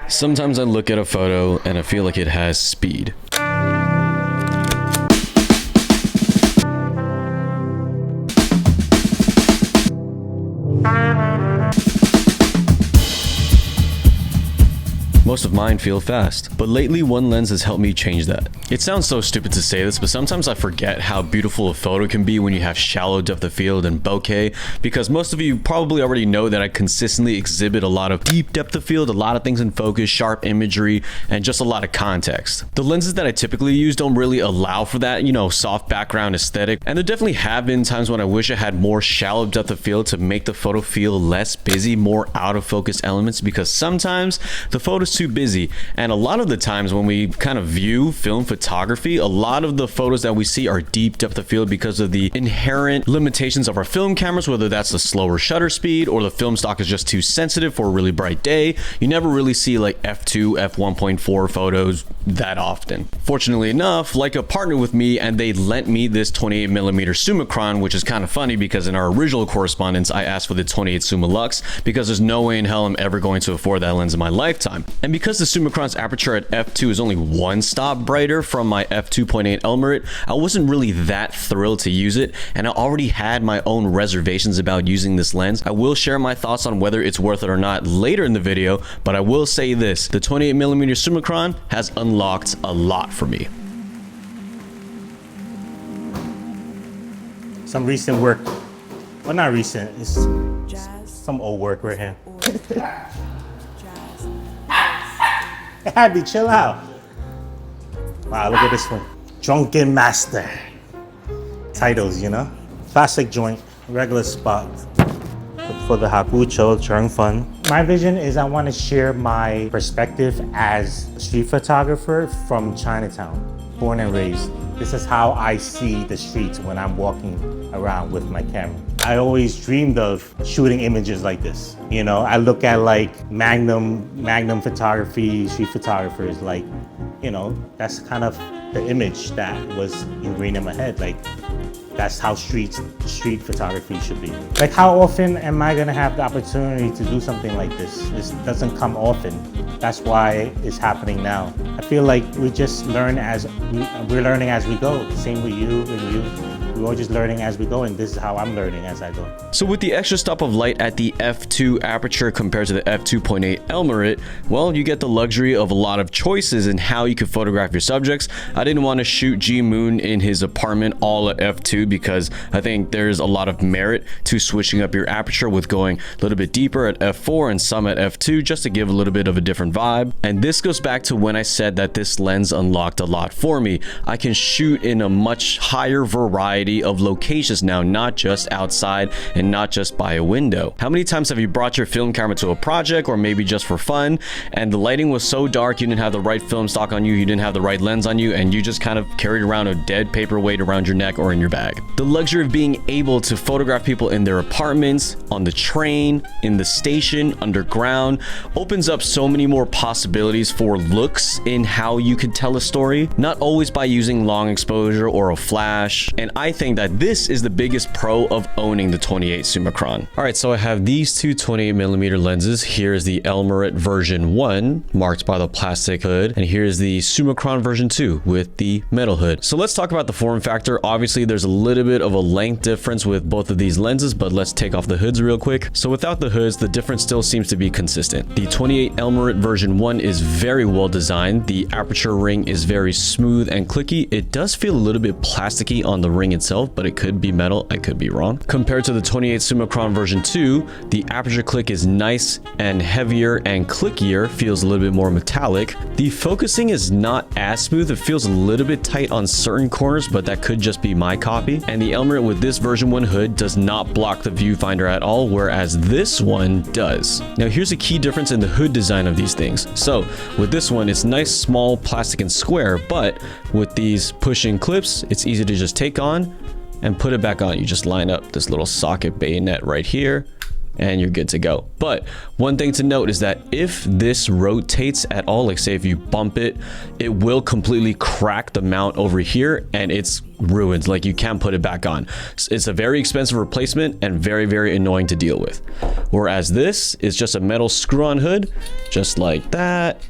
Sometimes I look at a photo and I feel like it has speed. Most of mine feel fast, but lately one lens has helped me change that. It sounds so stupid to say this, but sometimes I forget how beautiful a photo can be when you have shallow depth of field and bokeh, because most of you probably already know that I consistently exhibit a lot of deep depth of field, a lot of things in focus, sharp imagery, and just a lot of context. The lenses that I typically use don't really allow for that, you know, soft background aesthetic, and there definitely have been times when I wish I had more shallow depth of field to make the photo feel less busy, more out of focus elements, because sometimes the photo's too busy. And a lot of the times when we kind of view film photography, a lot of the photos that we see are deep depth of field because of the inherent limitations of our film cameras, whether that's the slower shutter speed or the film stock is just too sensitive for a really bright day. You never really see like f2, f1.4 photos that often. Fortunately enough, Leica partnered with me and they lent me this 28mm Summicron, which is kind of funny because in our original correspondence, I asked for the 28 Summa Lux because there's no way in hell I'm ever going to afford that lens in my lifetime. And because the Summicron's aperture at f2 is only one stop brighter from my f2.8 Elmarit, I wasn't really that thrilled to use it, and I already had my own reservations about using this lens. I will share my thoughts on whether it's worth it or not later in the video, but I will say this: the 28mm Summicron has unlocked a lot for me. Some recent work, well, not recent, it's some old work right here. Abby, chill out. Wow, look at this one. Drunken Master. Titles, you know? Classic joint, regular spot for the Hakucho, Chung Fun. My vision is I want to share my perspective as a street photographer from Chinatown, born and raised. This is how I see the streets when I'm walking around with my camera. I always dreamed of shooting images like this. You know, I look at like Magnum photography, street photographers, like, you know, that's kind of the image that was ingrained in my head. Like, that's how street photography should be. Like, how often am I gonna have the opportunity to do something like this? This doesn't come often. That's why it's happening now. I feel like we just learn we're learning as we go. Same with you and you. We're all just learning as we go, and this is how I'm learning as I go. So with the extra stop of light at the f2 aperture compared to the f2.8 Elmarit, well, you get the luxury of a lot of choices in how you can photograph your subjects. I didn't want to shoot G Moon in his apartment all at f2 because I think there's a lot of merit to switching up your aperture with going a little bit deeper at f4 and some at f2 just to give a little bit of a different vibe. And this goes back to when I said that this lens unlocked a lot for me. I can shoot in a much higher variety of locations now, not just outside and not just by a window. How many times have you brought your film camera to a project or maybe just for fun and the lighting was so dark you didn't have the right film stock on you, you didn't have the right lens on you, and you just kind of carried around a dead paperweight around your neck or in your bag? The luxury of being able to photograph people in their apartments, on the train, in the station, underground, opens up so many more possibilities for looks in how you could tell a story, not always by using long exposure or a flash. And I think that this is the biggest pro of owning the 28 Summicron. All right, so I have these two 28mm lenses. Here's the Elmarit version 1 marked by the plastic hood, and here's the Summicron version 2 with the metal hood. So let's talk about the form factor. Obviously there's a little bit of a length difference with both of these lenses, but let's take off the hoods real quick. So without the hoods, the difference still seems to be consistent. The 28 Elmarit version 1 is very well designed. The aperture ring is very smooth and clicky. It does feel a little bit plasticky on the ring itself, but it could be metal, I could be wrong. Compared to the 28 Summicron version 2, the aperture click is nice and heavier and clickier, feels a little bit more metallic. The focusing is not as smooth, it feels a little bit tight on certain corners, but that could just be my copy. And the Elmarit with this version 1 hood does not block the viewfinder at all, whereas this one does. Now here's a key difference in the hood design of these things. So with this one, it's nice, small, plastic and square, but with these push-in clips, it's easy to just take on and put it back on. You just line up this little socket bayonet right here, and you're good to go. But one thing to note is that if this rotates at all, like say if you bump it, it will completely crack the mount over here and it's ruined. Like you can't put it back on. It's a very expensive replacement and very, very annoying to deal with. Whereas this is just a metal screw-on hood, just like that.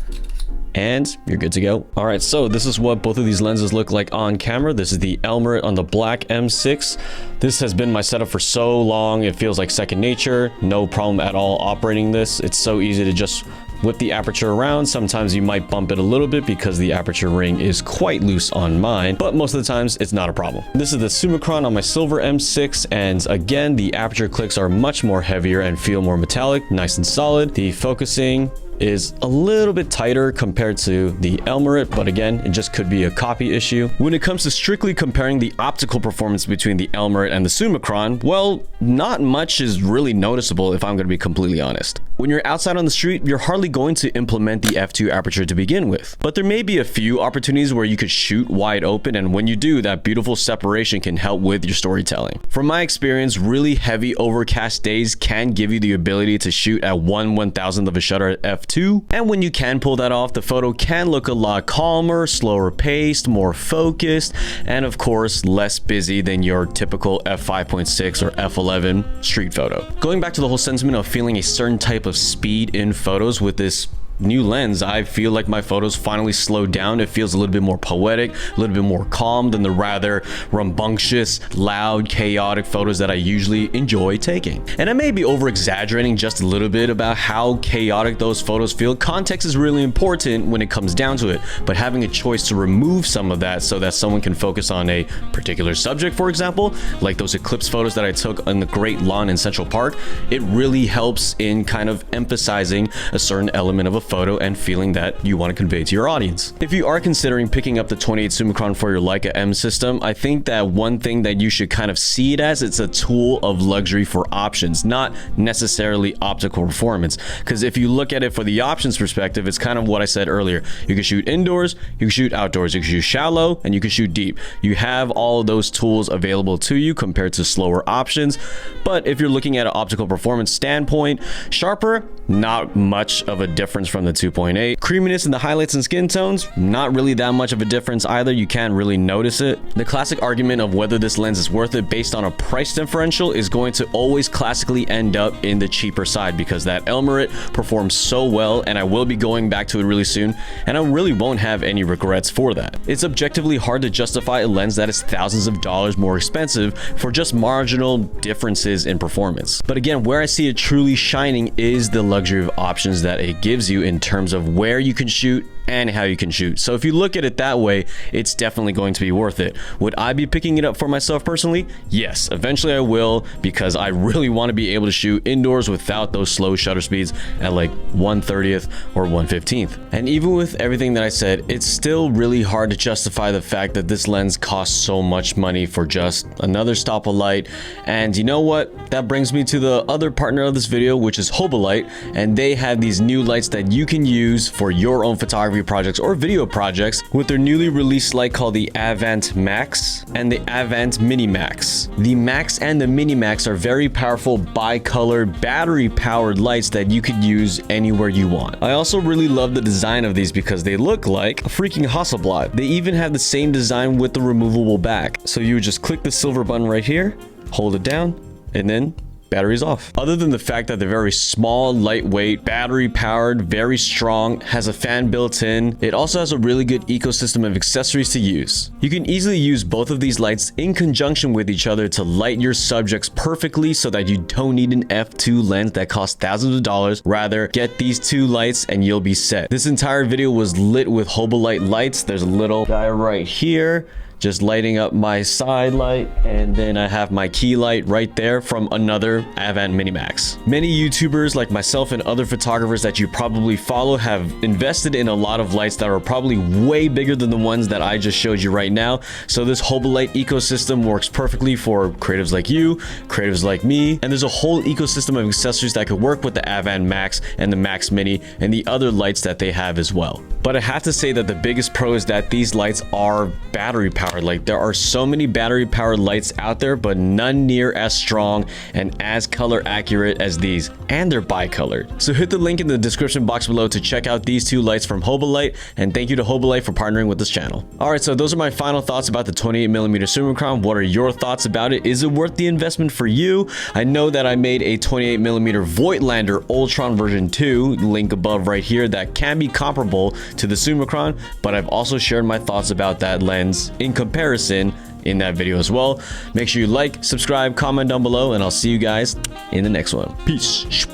And you're good to go. All right, so this is what both of these lenses look like on camera. This is the Elmarit on the black M6. This has been my setup for so long. It feels like second nature. No problem at all operating this. It's so easy to just whip the aperture around. Sometimes you might bump it a little bit because the aperture ring is quite loose on mine, but most of the times it's not a problem. This is the Summicron on my silver M6, and again, the aperture clicks are much more heavier and feel more metallic, nice and solid. The focusing is a little bit tighter compared to the Elmarit, but again, it just could be a copy issue. When it comes to strictly comparing the optical performance between the Elmarit and the Summicron, well, not much is really noticeable if I'm going to be completely honest. When you're outside on the street, you're hardly going to implement the f2 aperture to begin with, but there may be a few opportunities where you could shoot wide open, and when you do, that beautiful separation can help with your storytelling. From my experience, really heavy overcast days can give you the ability to shoot at 1/1000th of a shutter at f2, and when you can pull that off, the photo can look a lot calmer, slower paced, more focused, and of course less busy than your typical f5.6 or f11 street photo. Going back to the whole sentiment of feeling a certain type of speed in photos with this new lens, I feel like my photos finally slowed down. It feels a little bit more poetic, a little bit more calm than the rather rambunctious, loud, chaotic photos that I usually enjoy taking. And I may be over exaggerating just a little bit about how chaotic those photos feel. Context is really important when it comes down to it, but having a choice to remove some of that so that someone can focus on a particular subject, for example, like those eclipse photos that I took on the Great Lawn in Central Park, it really helps in kind of emphasizing a certain element of a photo and feeling that you want to convey to your audience. If you are considering picking up the 28 Summicron for your Leica M system, I think that one thing that you should kind of see it as, it's a tool of luxury for options, not necessarily optical performance. Because if you look at it for the options perspective, it's kind of what I said earlier. You can shoot indoors, you can shoot outdoors, you can shoot shallow, and you can shoot deep. You have all of those tools available to you compared to slower options. But if you're looking at an optical performance standpoint, sharper, not much of a difference from the 2.8. Creaminess in the highlights and skin tones, not really that much of a difference either. You can't really notice it. The classic argument of whether this lens is worth it based on a price differential is going to always classically end up in the cheaper side, because that Elmarit performs so well, and I will be going back to it really soon, and I really won't have any regrets for that. It's objectively hard to justify a lens that is thousands of dollars more expensive for just marginal differences in performance. But again, where I see it truly shining is the luxury of options that it gives you in terms of where you can shoot and how you can shoot. So if you look at it that way, it's definitely going to be worth it. Would I be picking it up for myself personally? Yes, eventually I will, because I really want to be able to shoot indoors without those slow shutter speeds at like 1/30th or 1/15th. And even with everything that I said, it's still really hard to justify the fact that this lens costs so much money for just another stop of light. And you know what? That brings me to the other partner of this video, which is Hobolite, and they have these new lights that you can use for your own photography projects or video projects with their newly released light called the Avant Max and the Avant Mini Max. The Max and the Mini Max are very powerful bicolor battery powered lights that you could use anywhere you want. I also really love the design of these because they look like a freaking Hasselblad. They even have the same design with the removable back. So you would just click the silver button right here, hold it down, and then batteries off. Other than the fact that they're very small, lightweight, battery powered, very strong, has a fan built in, it also has a really good ecosystem of accessories to use. You can easily use both of these lights in conjunction with each other to light your subjects perfectly so that you don't need an f2 lens that costs thousands of dollars. Rather, get these two lights and you'll be set. This entire video was lit with Hobolite lights. There's a little guy right here just lighting up my side light, and then I have my key light right there from another Avant Mini Max. Many YouTubers like myself and other photographers that you probably follow have invested in a lot of lights that are probably way bigger than the ones that I just showed you right now. So this Hobolite ecosystem works perfectly for creatives like you, creatives like me, and there's a whole ecosystem of accessories that could work with the Avant Max and the Max Mini and the other lights that they have as well. But I have to say that the biggest pro is that these lights are battery powered, powered. Like, there are so many battery powered lights out there, but none near as strong and as color accurate as these, and they're bicolored. So hit the link in the description box below to check out these two lights from Hobalite, and thank you to Hobalite for partnering with this channel. All right, so those are my final thoughts about the 28mm Summicron. What are your thoughts about it? Is it worth the investment for you? I know that I made a 28mm Voigtlander Ultron version 2, link above right here, that can be comparable to the Summicron, but I've also shared my thoughts about that lens in comparison in that video as well. Make sure you like, subscribe, comment down below, and I'll see you guys in the next one. Peace.